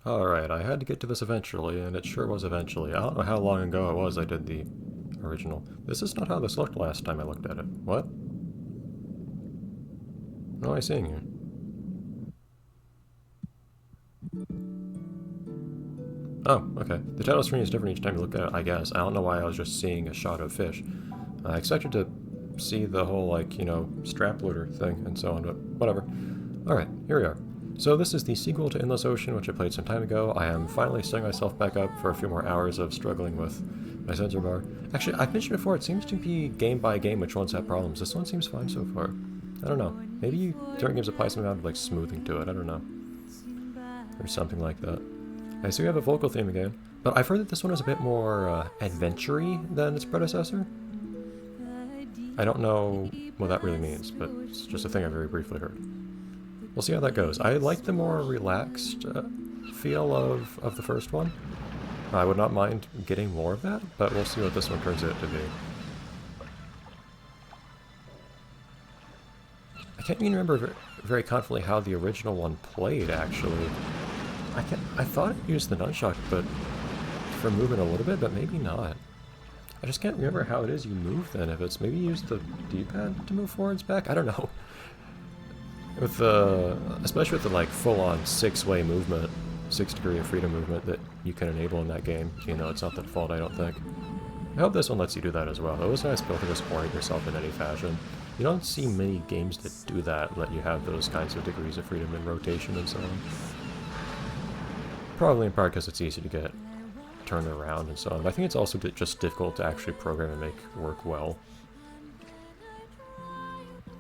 Alright, I had to get to this eventually, and it sure was eventually. I don't know how long ago it was I did the original. This is not how this looked last time I looked at it. What? What am I seeing here? Oh, okay. The title screen is different each time you look at it, I guess. I don't know why I was just seeing a shot of fish. I expected to see the whole, like, strap loader thing and so on, but whatever. Alright, here we are. So this is the sequel to Endless Ocean, which I played some time ago. I am finally setting myself back up for a few more hours of struggling with my sensor bar. Actually, I've mentioned before, it seems to be game by game which ones have problems. This one seems fine so far. I don't know. Maybe certain games apply some amount of, like, smoothing to it. I don't know. Or something like that. I see we have a vocal theme again, but I've heard that this one is a bit more adventure-y than its predecessor. I don't know what that really means, but it's just a thing I very briefly heard. We'll see how that goes. I like the more relaxed feel of the first one. I would not mind getting more of that, but we'll see what this one turns out to be. I can't even remember very confidently how the original one played, actually. I thought it used the nunchuck, but for moving a little bit, but maybe not. I just can't remember how it is you move then, if it's maybe use the D-pad to move forwards, back? I don't know. With the, especially with the like full-on six-way movement, 6-degree of freedom movement that you can enable in that game, it's not the default, I don't think. I hope this one lets you do that as well. It was nice built to just orient yourself in any fashion. You don't see many games that do that, let you have those kinds of degrees of freedom and rotation and so on. Probably in part because it's easy to get turned around and so on. But I think it's also just difficult to actually program and make work well.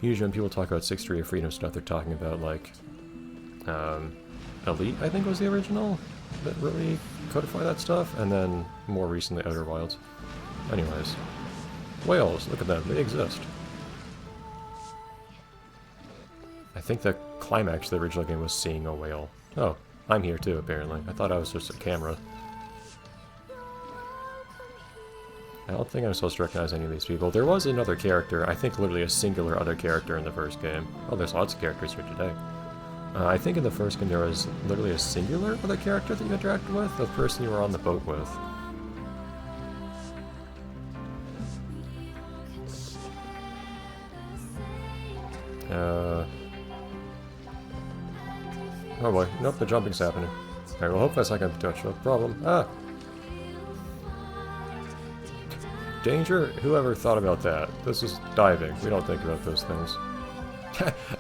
Usually when people talk about 6th degree of freedom stuff, they're talking about like Elite, I think was the original that really codified that stuff, and then more recently Outer Wilds. Anyways, whales, look at them, they exist. I think the climax of the original game was seeing a whale. Oh, I'm here too, apparently. I thought I was just a camera. I don't think I'm supposed to recognize any of these people. There was another character, I think literally a singular other character in the first game. Oh, there's lots of characters here today. I think in the first game there was literally a singular other character that you interacted with, the person you were on the boat with. Oh boy, nope, the jumping's happening. Alright, well hopefully that's not gonna touch, no problem. Ah! Danger? Whoever thought about that? This is diving. We don't think about those things.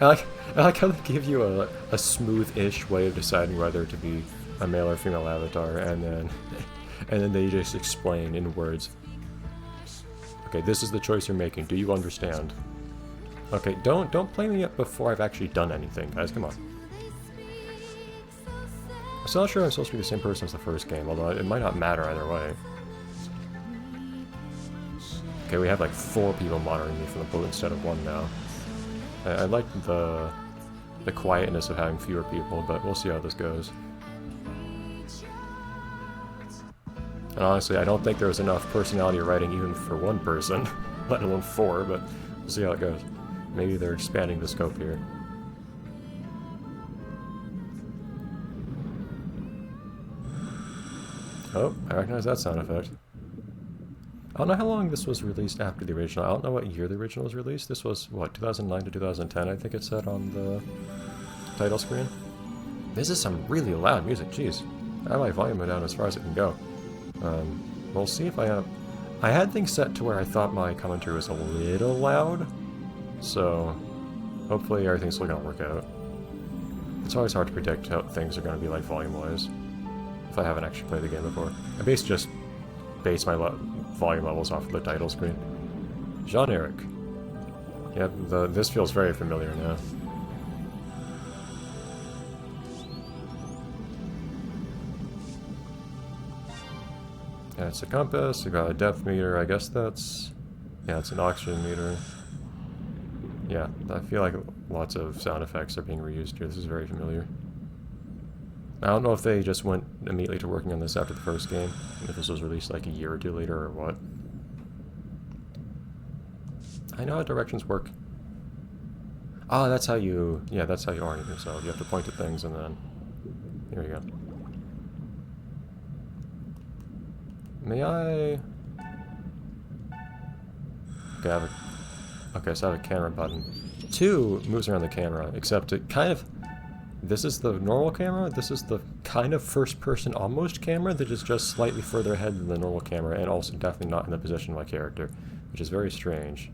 I like how they give you a smooth-ish way of deciding whether to be a male or female avatar, and then they just explain in words. Okay, this is the choice you're making. Do you understand? Okay, don't play me up before I've actually done anything, guys. Come on. I'm still not sure I'm supposed to be the same person as the first game, although it might not matter either way. Okay, we have like 4 people monitoring me from the boat instead of 1 now. I like the quietness of having fewer people, but we'll see how this goes. And honestly, I don't think there was enough personality writing even for 1 person, let alone 4, but we'll see how it goes. Maybe they're expanding the scope here. Oh, I recognize that sound effect. I don't know how long this was released after the original. I don't know what year the original was released. This was, what, 2009 to 2010, I think it said on the title screen. This is some really loud music, jeez. I have my volume down as far as it can go. We'll see if I have... I had things set to where I thought my commentary was a little loud, so hopefully everything's still gonna work out. It's always hard to predict how things are gonna be like volume-wise, if I haven't actually played the game before. I basically just base my volume levels off of the title screen. Jean-Eric. Yep, this feels very familiar now. Yeah, it's a compass, we got a depth meter, I guess that's... Yeah, it's an oxygen meter. Yeah, I feel like lots of sound effects are being reused here, this is very familiar. I don't know if they just went immediately to working on this after the first game, if this was released like a year or 2 later or what. I know how directions work. Ah, that's how you... Yeah, that's how you orient yourself. You have to point to things and then... Here we go. May I... Okay, okay, so I have a camera button. 2 moves around the camera, except it kind of... This is the normal camera, this is the kind of first-person almost camera that is just slightly further ahead than the normal camera, and also definitely not in the position of my character, which is very strange.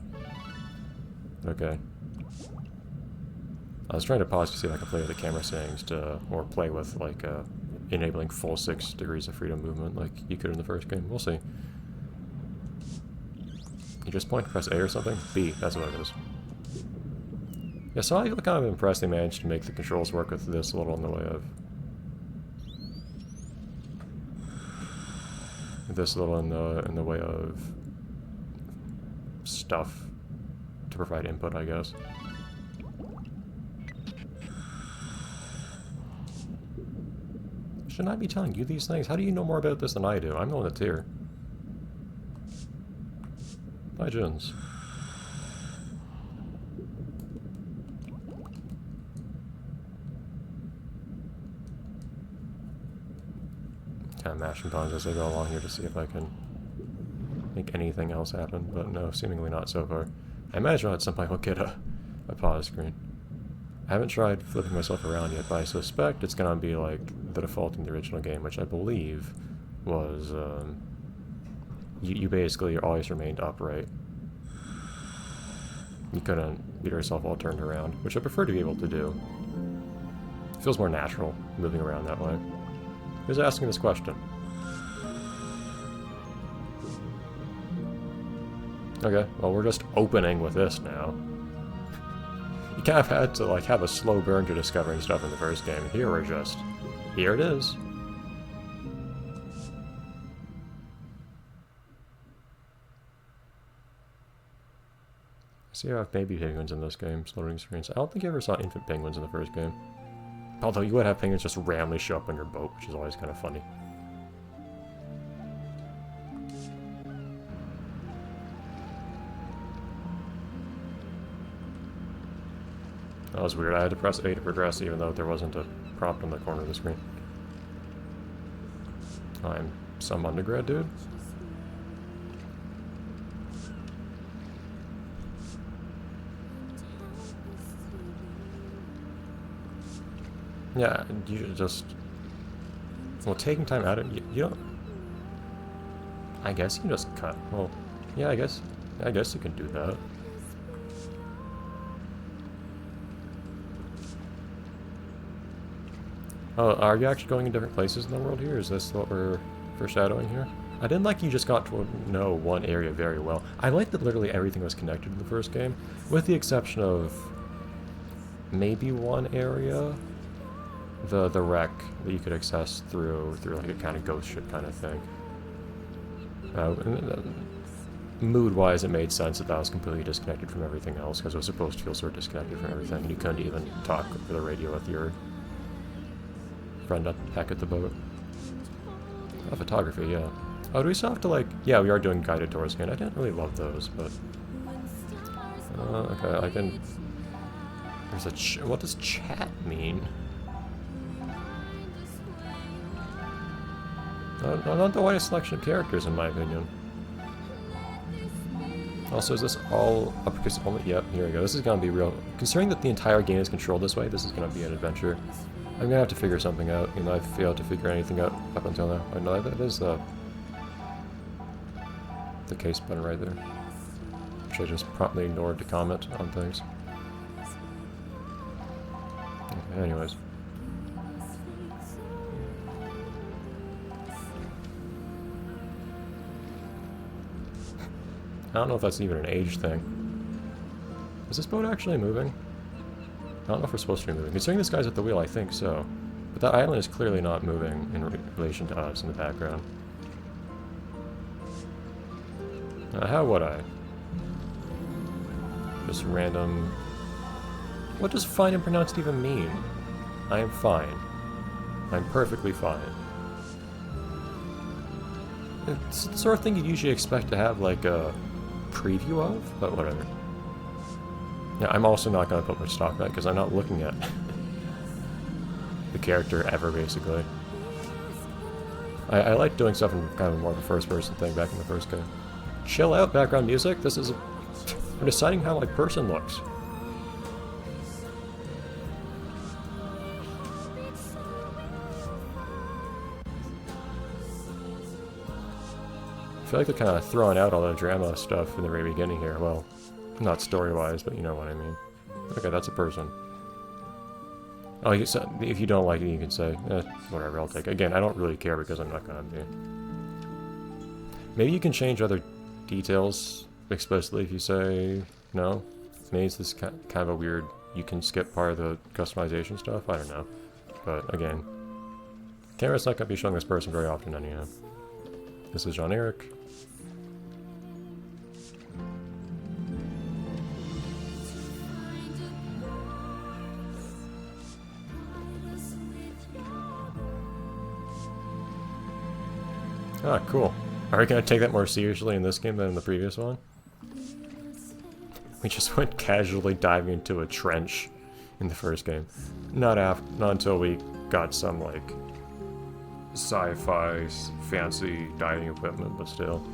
Okay. I was trying to pause to see if I could play with the camera settings to, or play with, like, enabling full 6 degrees of freedom movement like you could in the first game. We'll see. You just point, press A or something? B, that's what it is. Yeah, so I feel kind of impressed they managed to make the controls work with this a little in the way of... This little in the way of... stuff to provide input, I guess. Shouldn't I be telling you these things? How do you know more about this than I do? I'm the one that's here. Bye, Jins. Kind of mashing buttons as I go along here to see if I can make anything else happen, but no, seemingly not so far. I imagine at some point I'll get a pause screen. I haven't tried flipping myself around yet, but I suspect it's gonna be like the default in the original game, which I believe was, you basically always remained upright. You couldn't get yourself all turned around, which I prefer to be able to do. It feels more natural, moving around that way. Who's asking this question? Okay, well we're just opening with this now. You kind of had to like have a slow burn to discovering stuff in the first game. Here we're just... Here it is. See, I have baby penguins in this game, loading screens. I don't think you ever saw infant penguins in the first game. Although you would have penguins just randomly show up on your boat, which is always kind of funny. That was weird. I had to press A to progress even though there wasn't a prompt on the corner of the screen. I'm some undergrad dude. Yeah, you should just... Well, taking time out of... You don't... I guess you can just cut. Well, yeah, I guess you can do that. Oh, are you actually going in different places in the world here? Is this what we're foreshadowing here? I didn't like you just got to know one area very well. I liked that literally everything was connected in the first game, with the exception of maybe one area, the wreck that you could access through like a kind of ghost ship kind of thing. Mood-wise, it made sense that that was completely disconnected from everything else because it was supposed to feel sort of disconnected from everything, and you couldn't even talk over the radio with your friend back at the boat. Oh, photography, yeah. Oh, do we still have to, like... Yeah, we are doing guided tours again. I didn't really love those, but... okay, I can... There's a what does chat mean? Not the widest selection of characters, in my opinion. Also, is this all uppercase only? Yep, here we go. This is gonna be real... Considering that the entire game is controlled this way, this is gonna be an adventure. I'm gonna have to figure something out, and I've failed to figure anything out up until now. I know that is the case button right there. Which I just promptly ignored to comment on things. Okay, anyways. I don't know if that's even an age thing. Is this boat actually moving? I don't know if we're supposed to be moving. Considering this guy's at the wheel, I think so. But that island is clearly not moving in relation to us in the background. How would I? Just random... What does fine and pronounced even mean? I am fine. I'm perfectly fine. It's the sort of thing you'd usually expect to have, like, a preview of, but whatever. Yeah, I'm also not going to put much stock in that because I'm not looking at the character ever, basically. I like doing stuff in kind of more of a first-person thing back in the first game. Chill out, background music. This is... We're deciding how my person looks. I feel like they're kind of throwing out all the drama stuff in the very beginning here. Well, not story-wise, but you know what I mean. Okay, that's a person. Oh, if you don't like it, you can say, whatever, I'll take it. Again, I don't really care because I'm not gonna be. Maybe you can change other details explicitly if you say no. Maybe it's this kind of a weird, you can skip part of the customization stuff. I don't know. But again, camera's not gonna be showing this person very often anyhow. This is Jean-Eric. Ah, cool. Are we going to take that more seriously in this game than in the previous one? We just went casually diving into a trench in the first game. Not until we got some, like, sci-fi, fancy diving equipment, but still.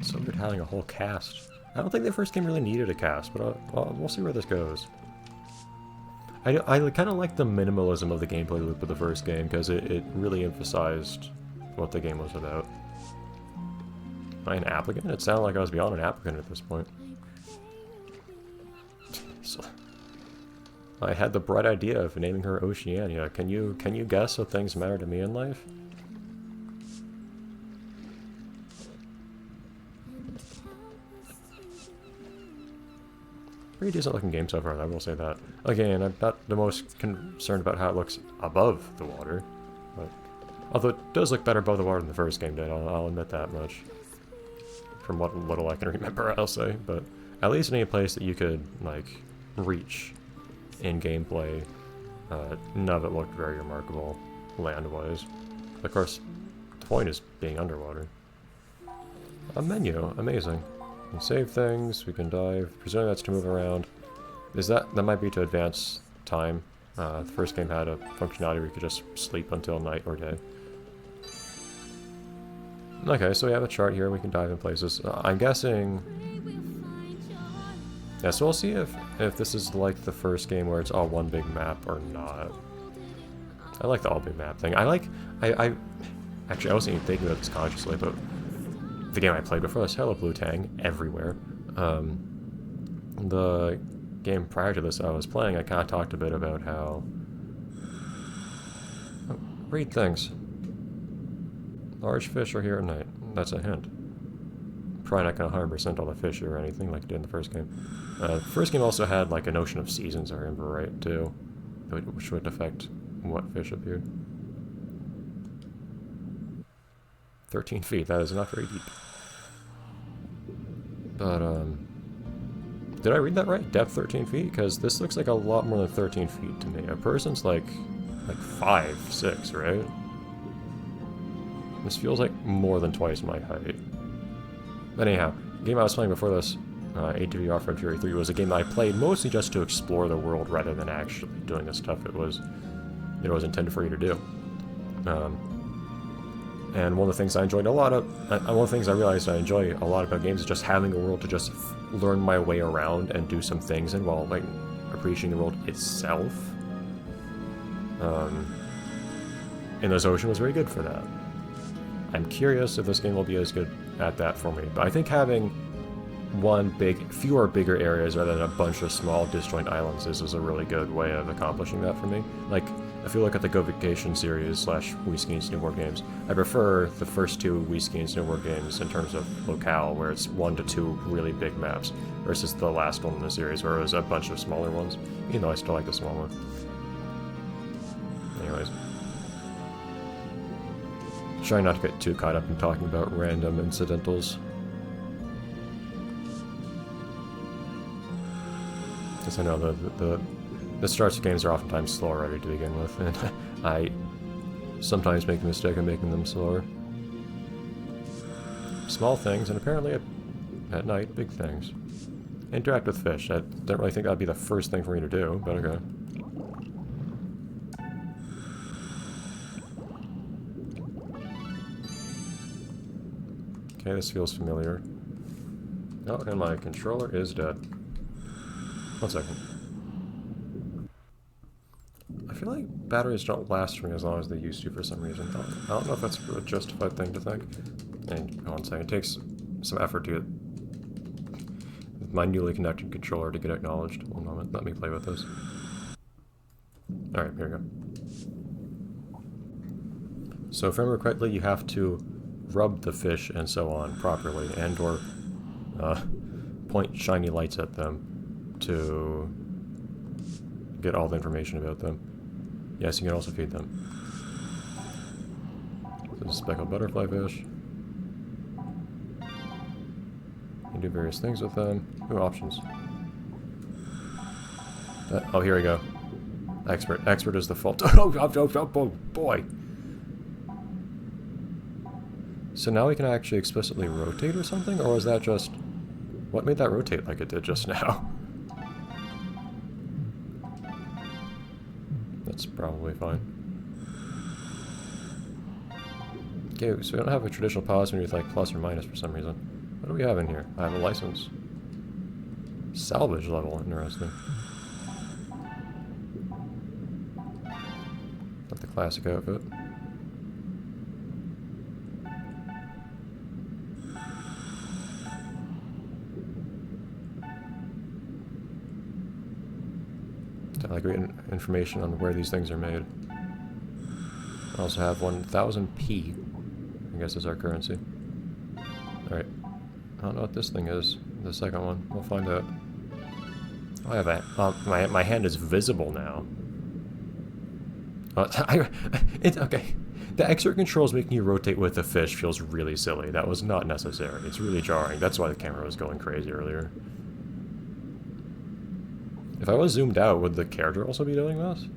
So weird having a whole cast. I don't think the first game really needed a cast, but we'll see where this goes. I kind of like the minimalism of the gameplay loop of the first game, because it really emphasized what the game was about. Am I an applicant? It sounded like I was beyond an applicant at this point. So, I had the bright idea of naming her Oceania. Can you guess what things matter to me in life? Pretty decent looking game so far, I will say that. Again, I'm not the most concerned about how it looks above the water. But, although it does look better above the water than the first game did, I'll admit that much. From what little I can remember, I'll say. But at least any place that you could, like, reach in gameplay, none of it looked very remarkable land-wise. Of course, the point is being underwater. A menu, amazing. We can save things, we can dive, presuming that's to move around. That might be to advance time. The first game had a functionality where you could just sleep until night or day. Okay, so we have a chart here, we can dive in places. I'm guessing... Yeah, so we'll see if this is like the first game where it's all one big map or not. I like the all big map thing. Actually, I wasn't even thinking about this consciously, but the game I played before was Hello Blue Tang everywhere. The game prior to this I was playing, I kind of talked a bit about how... Oh, read things. Large fish are here at night. That's a hint. Probably not going to 100% all the fish or anything like it did in the first game. The first game also had like a notion of seasons, I remember, right, too, which would affect what fish appeared. 13 feet, that is not very deep. But, did I read that right? Depth 13 feet? Because this looks like a lot more than 13 feet to me. A person's like 5, 6, right? This feels like more than twice my height. But anyhow, the game I was playing before this, ATV Off-Road Fury 3, was a game that I played mostly just to explore the world rather than actually doing the stuff it was intended for you to do. And one of the things I enjoyed a lot of, one of the things I realized I enjoy a lot about games is just having a world to just learn my way around and do some things in while like appreciating the world itself. And this ocean was very good for that. I'm curious if this game will be as good at that for me, but I think having fewer bigger areas rather than a bunch of small disjoint islands is a really good way of accomplishing that for me. Like, if you look at the Go Vacation series / Wii Ski and Snowboard games, I prefer the first two Wii Ski and Snowboard games in terms of locale, where it's 1 to 2 really big maps, versus the last one in the series, where it was a bunch of smaller ones, even though I still like the small one. Anyways. Trying not to get too caught up in talking about random incidentals. Because I know the starts of games are oftentimes slow already to begin with, and I sometimes make the mistake of making them slower. Small things, and apparently at night, big things. Interact with fish. I didn't really think that'd be the first thing for me to do, but okay. Okay, this feels familiar. Oh, and my controller is dead. 1 second. I feel like batteries don't last for me as long as they used to for some reason. I don't know if that's a justified thing to think. And hold on a second. It takes some effort to get my newly connected controller to get acknowledged. 1 moment. Let me play with this. Alright, here we go. So if I remember correctly, you have to rub the fish and so on properly, and or point shiny lights at them to get all the information about them. Yes, you can also feed them. This is a speckled butterfly fish. You can do various things with them. Ooh, options. Oh, here we go. Expert. Expert is the fault. Oh, boy. So now we can actually explicitly rotate or something? Or was that just... What made that rotate like it did just now? That's probably fine. Okay, so we don't have a traditional pause menu with like plus or minus for some reason. What do we have in here? I have a license. Salvage level, interesting. Got the classic outfit. Got like great information on where these things are made. I also have 1000p, I guess is our currency. Alright. I don't know what this thing is. The second one. We'll find out. Oh, I have a... my hand is visible now. It's okay. The extra controls making you rotate with the fish feels really silly. That was not necessary. It's really jarring. That's why the camera was going crazy earlier. If I was zoomed out, would the character also be doing this?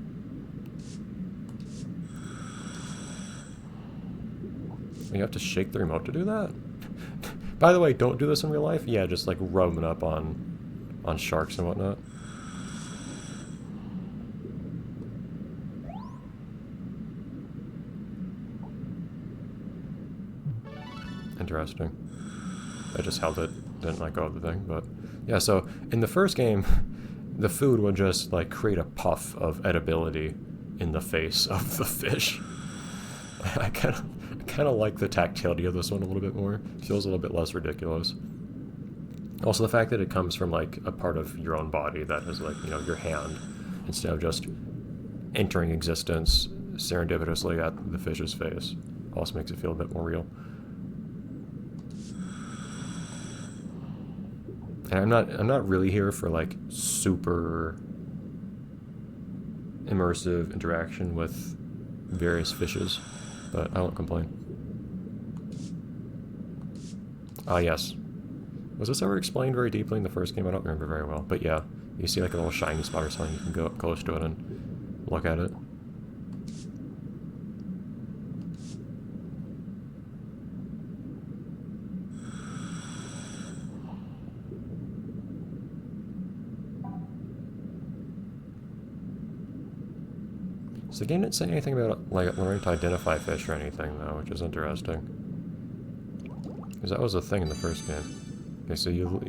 You have to shake the remote to do that? By the way, don't do this in real life. Yeah, just like rubbing up on sharks and whatnot. Interesting. I just held it, didn't let go of the thing, but yeah. So in the first game, the food would just like create a puff of edibility in the face of the fish. I kind of like the tactility of this one a little bit more. It feels a little bit less ridiculous. Also, the fact that it comes from like a part of your own body that is like, you know, your hand, instead of just entering existence serendipitously at the fish's face, also makes it feel a bit more real. And I'm not really here for like super immersive interaction with various fishes, but I won't complain. Ah, yes. Was this ever explained very deeply in the first game? I don't remember very well, but yeah, you see like a little shiny spot or something, you can go up close to it and look at it. So the game didn't say anything about like learning to identify fish or anything though, which is interesting. Because that was a thing in the first game. Okay, so you...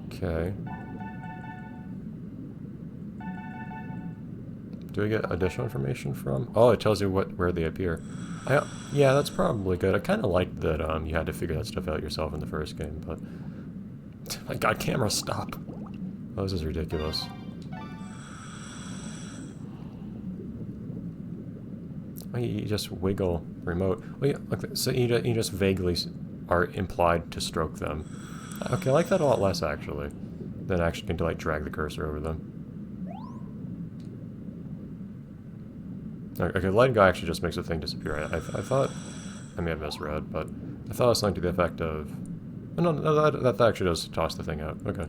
Okay. Do we get additional information from? Oh, it tells you where they appear. Yeah, that's probably good. I kind of liked that you had to figure that stuff out yourself in the first game, but... My god, camera, stop! Oh, this is ridiculous. Oh, you just wiggle the remote. Oh, yeah, okay, so you just vaguely are implied to stroke them. Okay, I like that a lot less, actually, than actually getting to, like, drag the cursor over them. Okay, letting go actually just makes the thing disappear. I thought... I may have misread, but I thought it was something to the effect of... Oh, no, that actually does toss the thing out. Okay.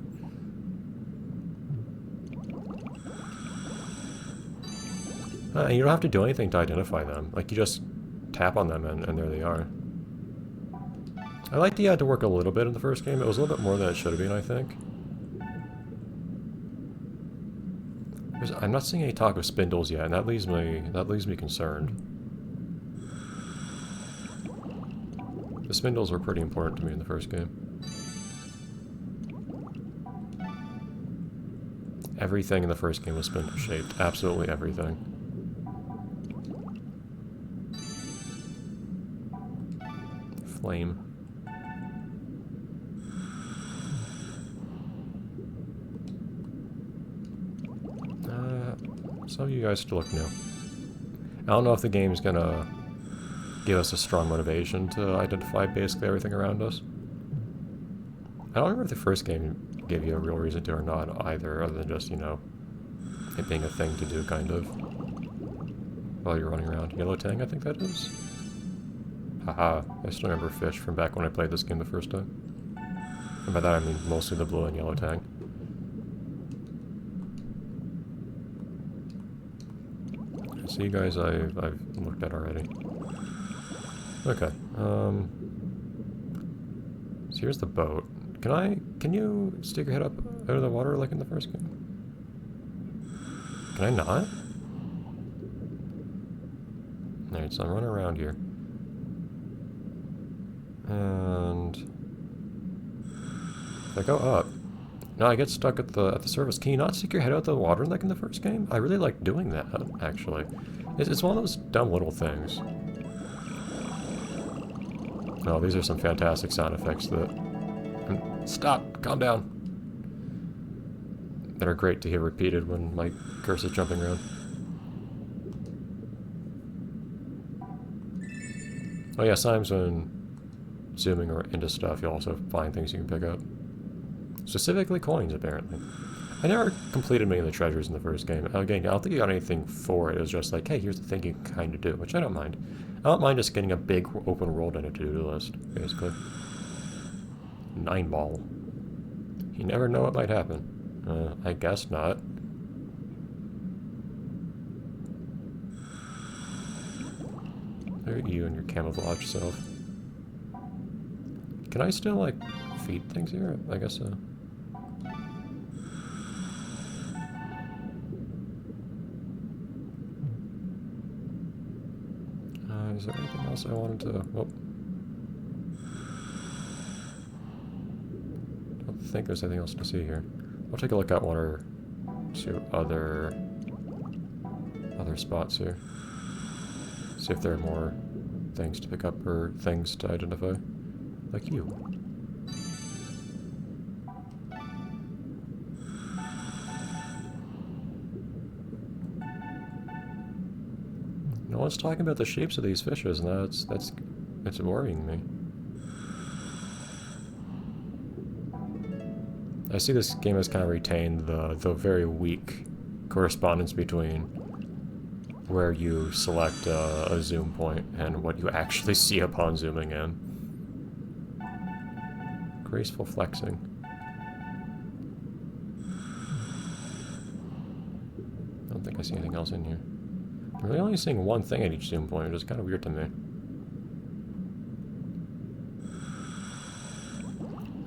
You don't have to do anything to identify them. Like, you just tap on them and there they are. I liked the had to work a little bit in the first game. It was a little bit more than it should have been, I think. I'm not seeing any talk of spindles yet, and that leaves me concerned. The spindles were pretty important to me in the first game. Everything in the first game was spindle-shaped. Absolutely everything. Flame. Some of you guys still look new. I don't know if the game's gonna give us a strong motivation to identify basically everything around us. I don't remember if the first game gave you a real reason to or not either, other than just, you know, it being a thing to do, kind of. While you're running around. Yellow tang, I think that is? Haha, I still remember fish from back when I played this game the first time. And by that I mean mostly the blue and yellow tang. So you guys I've looked at already. Okay, so here's the boat. Can you stick your head up out of the water like in the first game? Can I not? Alright, so I'm running around here. And if I go up, no, I get stuck at the surface. Can you not stick your head out of the water like in the first game? I really like doing that, actually. It's one of those dumb little things. Oh, these are some fantastic sound effects that... Stop! Calm down! That are great to hear repeated when my cursor's jumping around. Oh yeah, sometimes when zooming into stuff, you'll also find things you can pick up. Specifically coins, apparently. I never completed many of the treasures in the first game. Again, I don't think you got anything for it. It was just like, hey, here's the thing you can kind of do, which I don't mind. I don't mind just getting a big open world and a to-do list, basically. 9 ball. You never know what might happen. I guess not. Look at you and your camouflage self. Can I still, like, feed things here? I guess so. Is there anything else I wanted to... Oh. I don't think there's anything else to see here. I'll take a look at one or two other spots here. See if there are more things to pick up or things to identify. Like you. No one's talking about the shapes of these fishes, and that's worrying me. I see this game has kind of retained the very weak correspondence between where you select a zoom point and what you actually see upon zooming in. Graceful flexing. I don't think I see anything else in here. I'm really only seeing one thing at each zoom point, which is kind of weird to me.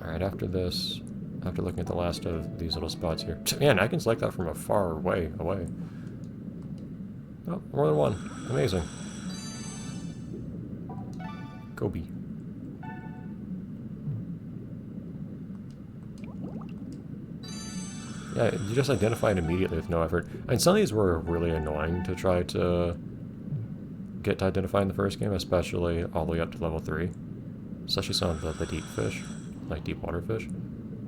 Alright, after this, after looking at the last of these little spots here. Man, I can select that from a far way away. Oh, more than one. Amazing. Gobi. Yeah, you just identify it immediately with no effort. And some of these were really annoying to try to get to identify in the first game, especially all the way up to level 3. Especially some of the deep fish, like deep water fish.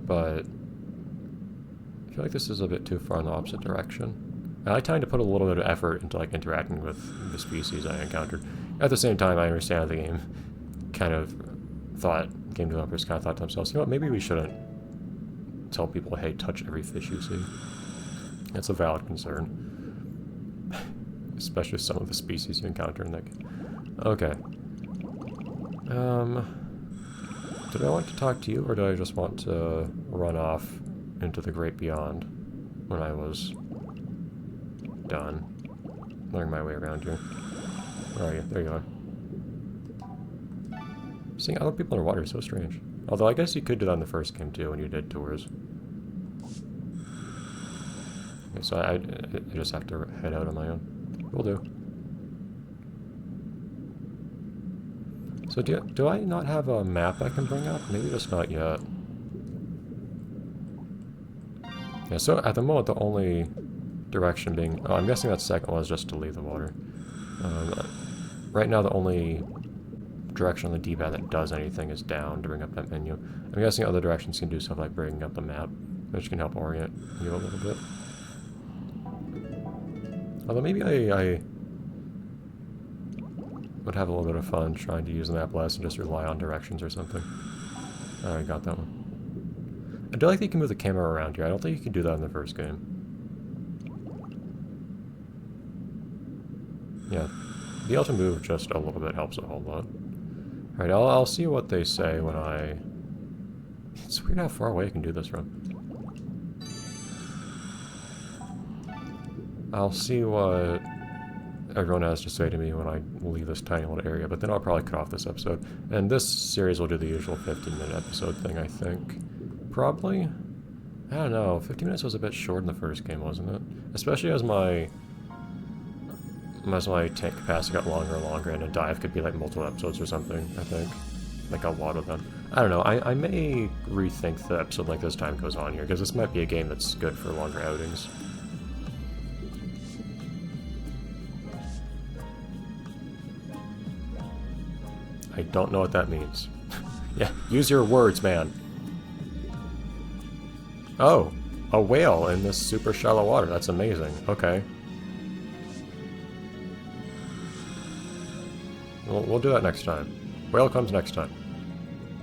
But I feel like this is a bit too far in the opposite direction. I like trying to put a little bit of effort into like interacting with the species I encountered. At the same time, I understand the game kind of game developers kind of thought to themselves, you know what, maybe we shouldn't tell people, hey, touch every fish you see. That's a valid concern. Especially some of the species you encounter in that game. Okay. Did I want to talk to you, or did I just want to run off into the great beyond when I was done learning my way around here? Where are you? There you are. Seeing other people underwater is so strange. Although I guess you could do that in the first game too when you did tours. Okay, so I just have to head out on my own. Will do. So do I not have a map I can bring up? Maybe just not yet. Yeah, so at the moment the only direction being... Oh, I'm guessing that second one is just to leave the water. Right now the only direction on the D-pad that does anything is down to bring up that menu. I'm guessing other directions can do stuff like bringing up the map, which can help orient you a little bit. Although maybe I would have a little bit of fun trying to use the map less and just rely on directions or something. I got that one. I do like that you can move the camera around here. I don't think you could do that in the first game. Yeah, being able to move just a little bit helps a whole lot. Alright, I'll see what they say when I... It's weird how far away I can do this from. I'll see what everyone has to say to me when I leave this tiny little area, but then I'll probably cut off this episode. And this series will do the usual 15-minute episode thing, I think. Probably? I don't know, 15 minutes was a bit short in the first game, wasn't it? Especially as my tank capacity got longer and longer, and a dive could be like multiple episodes or something, I think. Like a lot of them. I don't know, I may rethink the episode like this time goes on here, because this might be a game that's good for longer outings. I don't know what that means. Yeah, use your words, man. Oh, a whale in this super shallow water. That's amazing. Okay. We'll do that next time. Whale comes next time.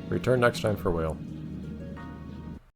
Return next time for whale.